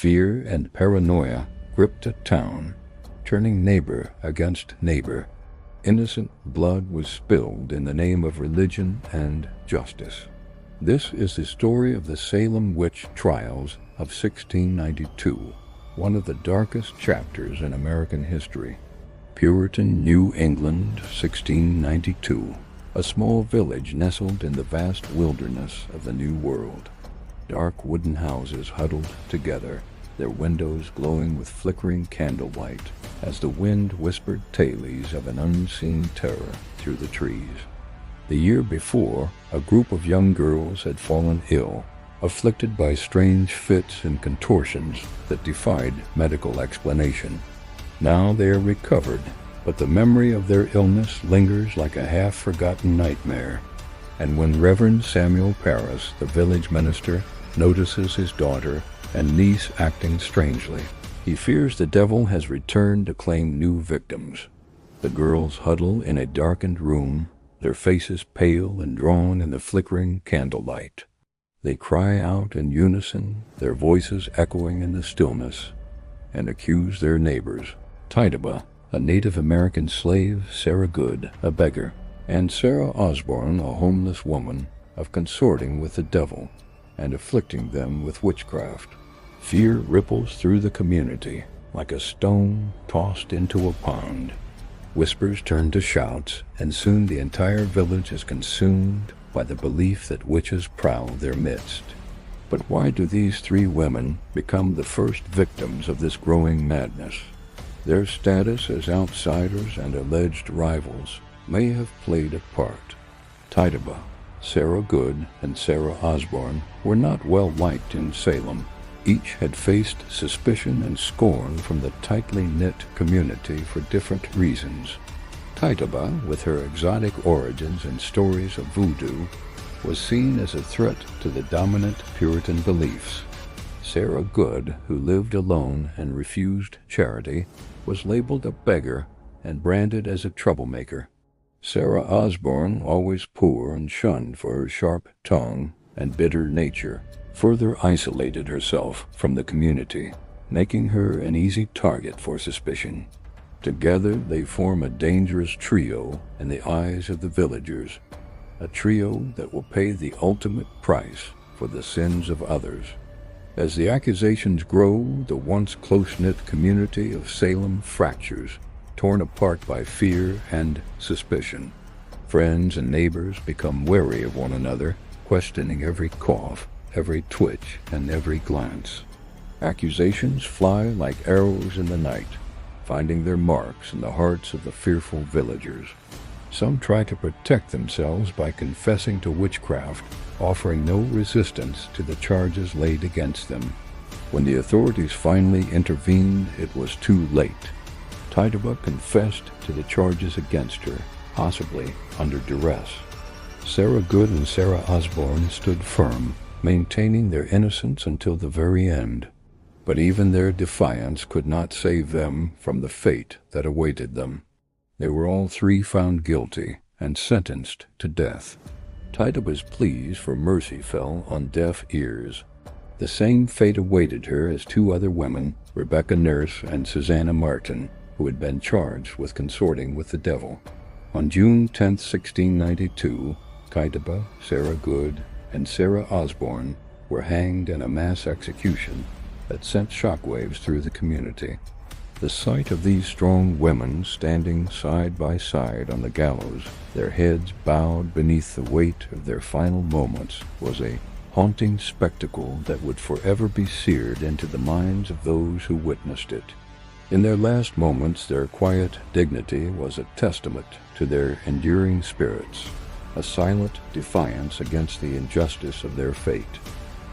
Fear and paranoia gripped a town, turning neighbor against neighbor. Innocent blood was spilled in the name of religion and justice. This is the story of the Salem Witch Trials of 1692, one of the darkest chapters in American history. Puritan New England, 1692, a small village nestled in the vast wilderness of the New World. Dark wooden houses huddled together, their windows glowing with flickering candlelight as the wind whispered tales of an unseen terror through the trees. The year before, a group of young girls had fallen ill, afflicted by strange fits and contortions that defied medical explanation. Now they are recovered, but the memory of their illness lingers like a half-forgotten nightmare. And when Reverend Samuel Parris, the village minister, notices his daughter and niece acting strangely, he fears the devil has returned to claim new victims. The girls huddle in a darkened room, their faces pale and drawn in the flickering candlelight. They cry out in unison, their voices echoing in the stillness, and accuse their neighbors, Tituba, a Native American slave, Sarah Good, a beggar, and Sarah Osborne, a homeless woman, of consorting with the devil and afflicting them with witchcraft. Fear ripples through the community like a stone tossed into a pond. Whispers turn to shouts, and soon the entire village is consumed by the belief that witches prowl their midst. But why do these three women become the first victims of this growing madness? Their status as outsiders and alleged rivals may have played a part. Tituba, Sarah Good, and Sarah Osborne were not well liked in Salem. Each had faced suspicion and scorn from the tightly knit community for different reasons. Tituba, with her exotic origins and stories of voodoo, was seen as a threat to the dominant Puritan beliefs. Sarah Good, who lived alone and refused charity, was labeled a beggar and branded as a troublemaker. Sarah Osborne, always poor and shunned for her sharp tongue and bitter nature, further isolated herself from the community, making her an easy target for suspicion. Together they form a dangerous trio in the eyes of the villagers, a trio that will pay the ultimate price for the sins of others. As the accusations grow, the once close-knit community of Salem fractures, torn apart by fear and suspicion. Friends and neighbors become wary of one another, questioning every cough, every twitch, and every glance. Accusations fly like arrows in the night, finding their marks in the hearts of the fearful villagers. Some try to protect themselves by confessing to witchcraft, offering no resistance to the charges laid against them. When the authorities finally intervened, it was too late. Tituba confessed to the charges against her, possibly under duress. Sarah Good and Sarah Osborne stood firm, maintaining their innocence until the very end. But even their defiance could not save them from the fate that awaited them. They were all three found guilty and sentenced to death. Tituba's pleas for mercy fell on deaf ears. The same fate awaited her as two other women, Rebecca Nurse and Susanna Martin, who had been charged with consorting with the devil. On June 10, 1692, Tituba, Sarah Good, and Sarah Osborne were hanged in a mass execution that sent shockwaves through the community. The sight of these strong women standing side by side on the gallows, their heads bowed beneath the weight of their final moments, was a haunting spectacle that would forever be seared into the minds of those who witnessed it. In their last moments, their quiet dignity was a testament to their enduring spirits, a silent defiance against the injustice of their fate.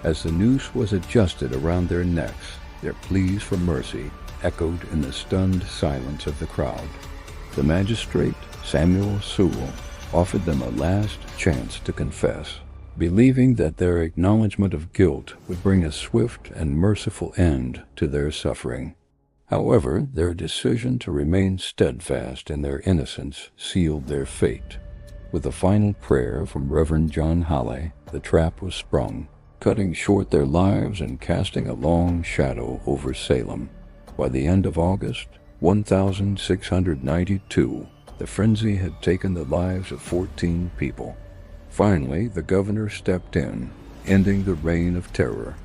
As the noose was adjusted around their necks, their pleas for mercy echoed in the stunned silence of the crowd. The magistrate, Samuel Sewell, offered them a last chance to confess, believing that their acknowledgement of guilt would bring a swift and merciful end to their suffering. However, their decision to remain steadfast in their innocence sealed their fate. With a final prayer from Reverend John Halley, the trap was sprung, cutting short their lives and casting a long shadow over Salem. By the end of August 1692, the frenzy had taken the lives of 14 people. Finally, the governor stepped in, ending the reign of terror.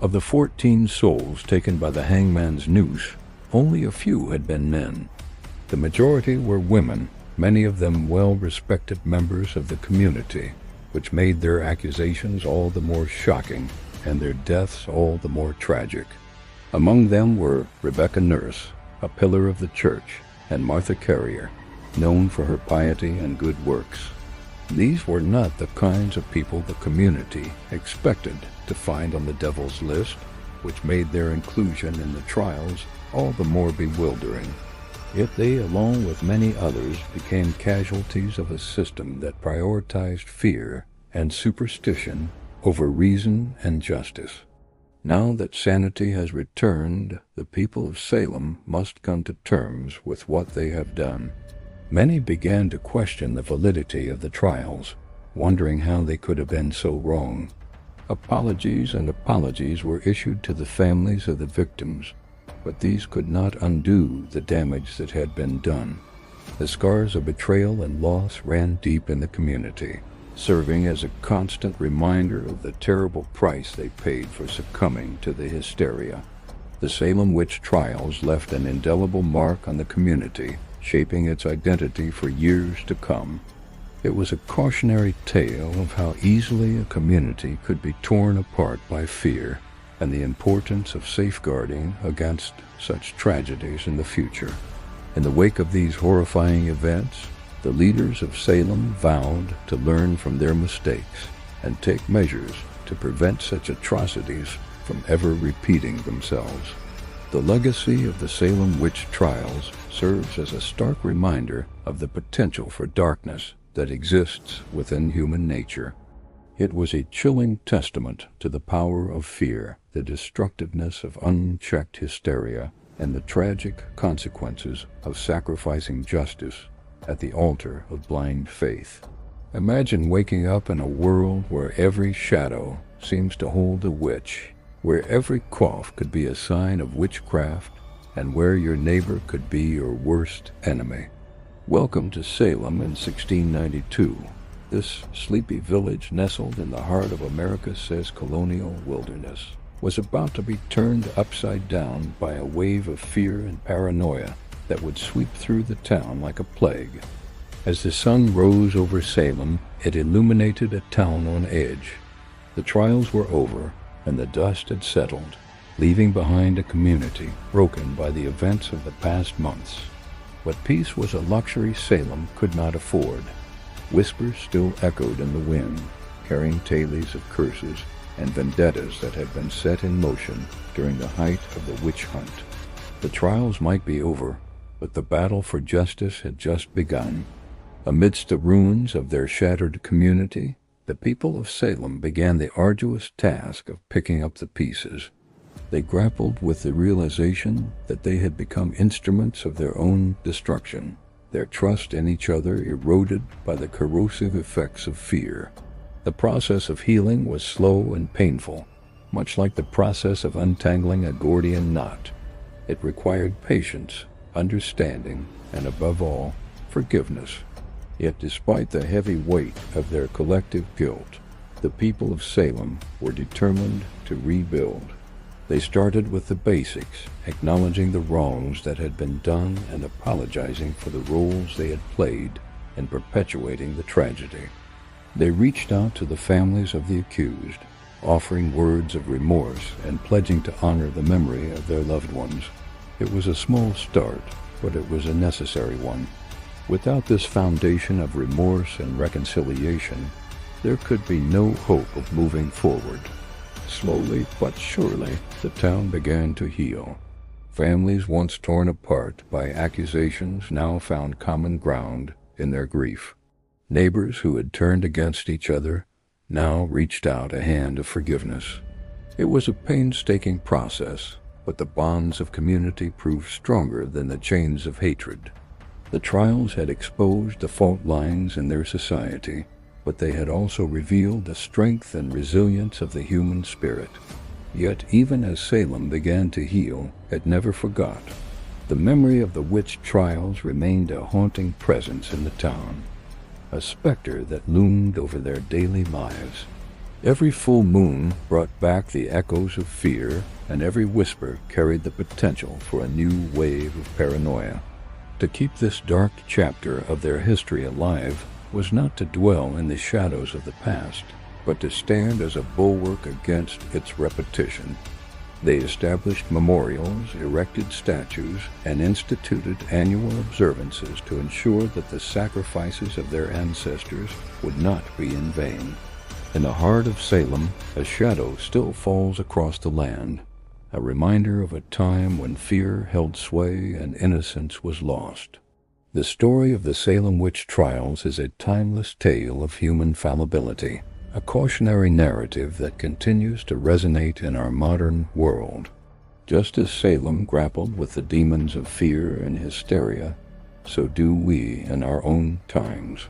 Of the 14 souls taken by the hangman's noose, only a few had been men. The majority were women, many of them well-respected members of the community, which made their accusations all the more shocking and their deaths all the more tragic. Among them were Rebecca Nurse, a pillar of the church, and Martha Carrier, known for her piety and good works. These were not the kinds of people the community expected to find on the devil's list, which made their inclusion in the trials all the more bewildering. Yet they, along with many others, became casualties of a system that prioritized fear and superstition over reason and justice. Now that sanity has returned, the people of Salem must come to terms with what they have done. Many began to question the validity of the trials, wondering how they could have been so wrong. Apologies were issued to the families of the victims, but these could not undo the damage that had been done. The scars of betrayal and loss ran deep in the community, serving as a constant reminder of the terrible price they paid for succumbing to the hysteria. The Salem Witch Trials left an indelible mark on the community, shaping its identity for years to come. It was a cautionary tale of how easily a community could be torn apart by fear, and the importance of safeguarding against such tragedies in the future. In the wake of these horrifying events, the leaders of Salem vowed to learn from their mistakes and take measures to prevent such atrocities from ever repeating themselves. The legacy of the Salem Witch Trials serves as a stark reminder of the potential for darkness that exists within human nature. It was a chilling testament to the power of fear, the destructiveness of unchecked hysteria, and the tragic consequences of sacrificing justice at the altar of blind faith. Imagine waking up in a world where every shadow seems to hold a witch, where every cough could be a sign of witchcraft, and where your neighbor could be your worst enemy. Welcome to Salem in 1692. This sleepy village, nestled in the heart of America's colonial wilderness, was about to be turned upside down by a wave of fear and paranoia that would sweep through the town like a plague. As the sun rose over Salem, it illuminated a town on edge. The trials were over, and the dust had settled, leaving behind a community broken by the events of the past months. But peace was a luxury Salem could not afford. Whispers still echoed in the wind, carrying tales of curses and vendettas that had been set in motion during the height of the witch hunt. The trials might be over, but the battle for justice had just begun. Amidst the ruins of their shattered community, the people of Salem began the arduous task of picking up the pieces. They grappled with the realization that they had become instruments of their own destruction, their trust in each other eroded by the corrosive effects of fear. The process of healing was slow and painful, much like the process of untangling a Gordian knot. It required patience, understanding, and above all, forgiveness. Yet despite the heavy weight of their collective guilt, the people of Salem were determined to rebuild. They started with the basics, acknowledging the wrongs that had been done and apologizing for the roles they had played in perpetuating the tragedy. They reached out to the families of the accused, offering words of remorse and pledging to honor the memory of their loved ones. It was a small start, but it was a necessary one. Without this foundation of remorse and reconciliation, there could be no hope of moving forward. Slowly but surely, the town began to heal. Families once torn apart by accusations now found common ground in their grief. Neighbors who had turned against each other now reached out a hand of forgiveness. It was a painstaking process, but the bonds of community proved stronger than the chains of hatred. The trials had exposed the fault lines in their society, but they had also revealed the strength and resilience of the human spirit. Yet even as Salem began to heal, it never forgot. The memory of the witch trials remained a haunting presence in the town, a specter that loomed over their daily lives. Every full moon brought back the echoes of fear, and every whisper carried the potential for a new wave of paranoia. To keep this dark chapter of their history alive was not to dwell in the shadows of the past, but to stand as a bulwark against its repetition. They established memorials, erected statues, and instituted annual observances to ensure that the sacrifices of their ancestors would not be in vain. In the heart of Salem, a shadow still falls across the land, a reminder of a time when fear held sway and innocence was lost. The story of the Salem Witch Trials is a timeless tale of human fallibility, a cautionary narrative that continues to resonate in our modern world. Just as Salem grappled with the demons of fear and hysteria, so do we in our own times.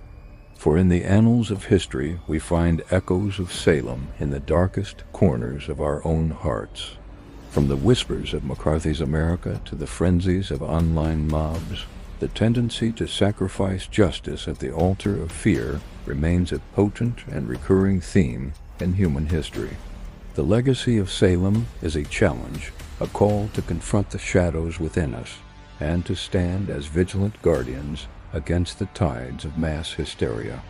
For in the annals of history we find echoes of Salem in the darkest corners of our own hearts. From the whispers of McCarthy's America to the frenzies of online mobs, the tendency to sacrifice justice at the altar of fear remains a potent and recurring theme in human history. The legacy of Salem is a challenge, a call to confront the shadows within us, and to stand as vigilant guardians against the tides of mass hysteria.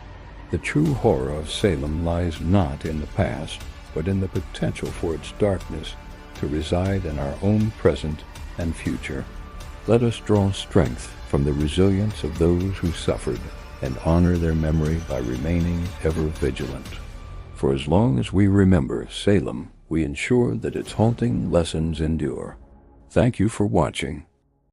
The true horror of Salem lies not in the past, but in the potential for its darkness to reside in our own present and future. Let us draw strength from the resilience of those who suffered and honor their memory by remaining ever vigilant. For as long as we remember Salem, we ensure that its haunting lessons endure. Thank you for watching.